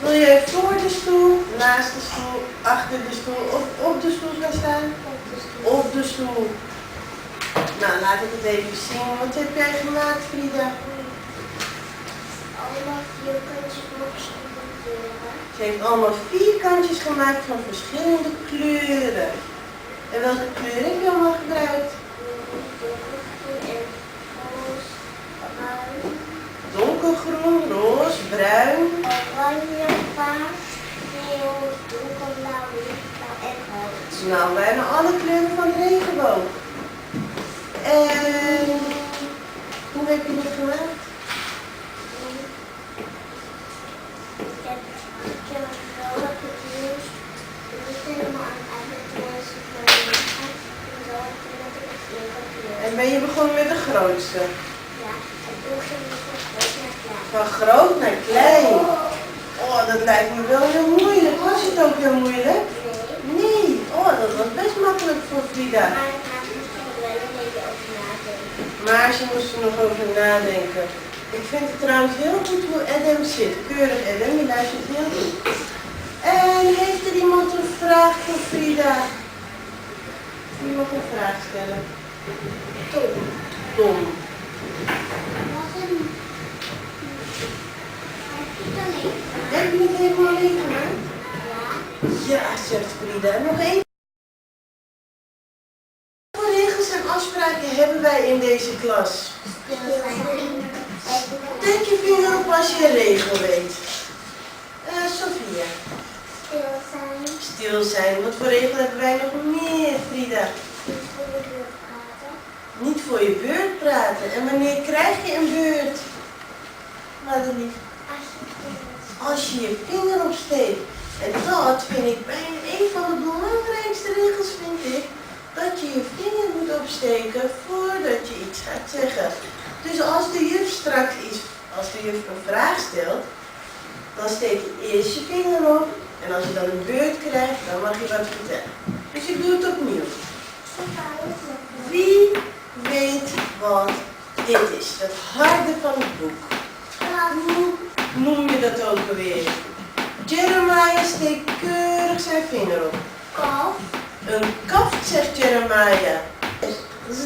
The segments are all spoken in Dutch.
Wil jij voor de stoel, naast de stoel, achter de stoel of op de stoel gaan staan? Op de stoel. Nou, laat ik het even zien. Wat heb jij gemaakt, Frida? Allemaal vierkantjes van verschillende kleuren. Ze heeft allemaal vierkantjes gemaakt van verschillende kleuren. En welke kleur heb je allemaal gebruikt? Donkergroen, roze, bruin. Oranje, paars, geel, donkerblauw, lichtblauw en rood. Nou, bijna alle kleuren van de regenboog. En hoe heb je dit gemaakt? Ik heb een vrolijke nieuws. Ik ben helemaal aan het uitleggen van de lichaam. En zo heb ik het eerder kleur. En ben je begonnen met de grootste? Ja, en toen ging ik van groot naar klein. Van groot naar klein. Oh, dat lijkt me wel heel moeilijk. Was het ook heel moeilijk? Nee. Oh, dat was best makkelijk voor Frida. Maar ik ga er misschien wel een beetje over nadenken. Maar ze moest er nog over nadenken. Ik vind het trouwens heel goed hoe Adam zit. Keurig Adam, je luistert heel goed. En heeft er iemand een vraag voor Frida? Wie mag een vraag stellen? Tom. Tom. Wat een... Heb je het alleen gemaakt? Heb je het helemaal alleen gemaakt? Ja. Ja, zegt Frida. Nog één. Wat voor regels en afspraken hebben wij in deze klas? Steek je vinger op als je een regel weet. Sophia. Stil zijn. Stil zijn. Wat voor regel hebben wij nog meer, Frida? Niet voor de deur praten. Niet voor je beurt praten. En wanneer krijg je een beurt? Madelief. Als je je vinger opsteekt. En dat vind ik bijna een van de belangrijkste regels, vind ik. Dat je je vinger moet opsteken voordat je iets gaat zeggen. Dus als de juf straks als de juf een vraag stelt, dan steek je eerst je vinger op. En als je dan een beurt krijgt, dan mag je wat vertellen. Dus ik doe het opnieuw. Wie weet wat dit is? Het harde van het boek. Hoe noem je dat ook alweer? Jeremiah steekt keurig zijn vinger op. Kalf. Een kaft, zegt Jeremiah.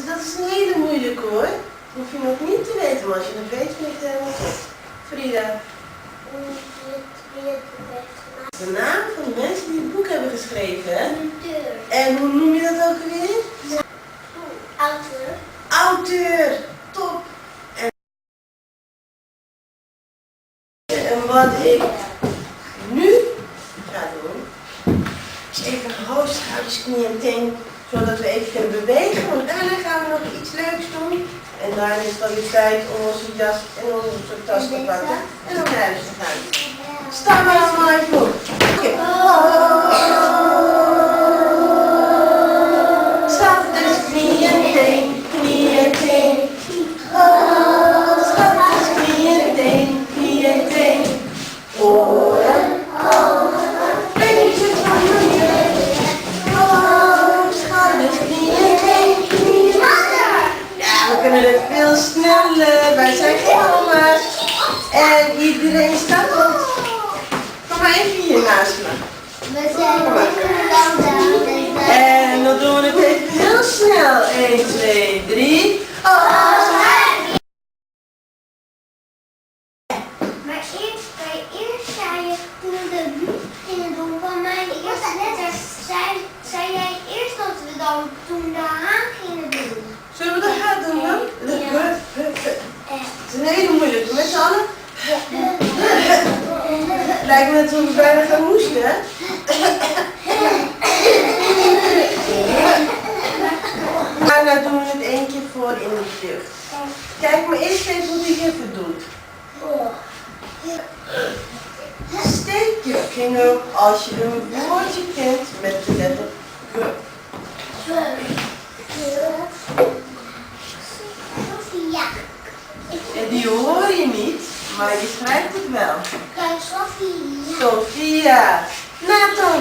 Dat is een hele moeilijke hoor. Dat hoef je nog niet te weten, maar als je het weet, vind ik het helemaal goed. Frida. De naam van de mensen die het boek hebben geschreven, hè? En hoe noem je dat ook alweer? Auteur. Auteur. Top. En wat ik nu ga doen, is even hoofd, schouders, knieën en teen, zodat we even kunnen bewegen. Want daarna gaan we nog iets leuks doen. En daarna is het dan weer tijd om onze jas en onze tas te pakken en naar huis te gaan. Staan we allemaal even op. Oké. Schouders, knieën, teen, knieën, teen. Schouders, knieën, teen, knieën, teen. Oren, ogen, beentjes van je neus. Schouders, knieën, teen, knieën. Ja, we kunnen het veel sneller. Wij zijn geen mama's. En iedereen staat op. Kom maar even hier naast me. We zijn En dan doen we het even heel snel. 1, 2, 3. Maar eerst zei je, toen we de buurt gingen doen van mijn eerste letter, zei jij eerst dat we dan toen de haan gingen doen. Zullen we de haan doen dan? Ja. Het is een hele moeilijke. Met z'n allen. Lijkt me net alsof we bijna gaan moesten, hè? Daarna doen we het één keer voor in de lucht. Kijk maar eerst even hoe die juf het doet. Steek je vinger op als je een woordje kent met de letter G. Sophia. En die hoor je niet, maar je schrijft het wel. Kijk, Sophia. Sophia. Nathan.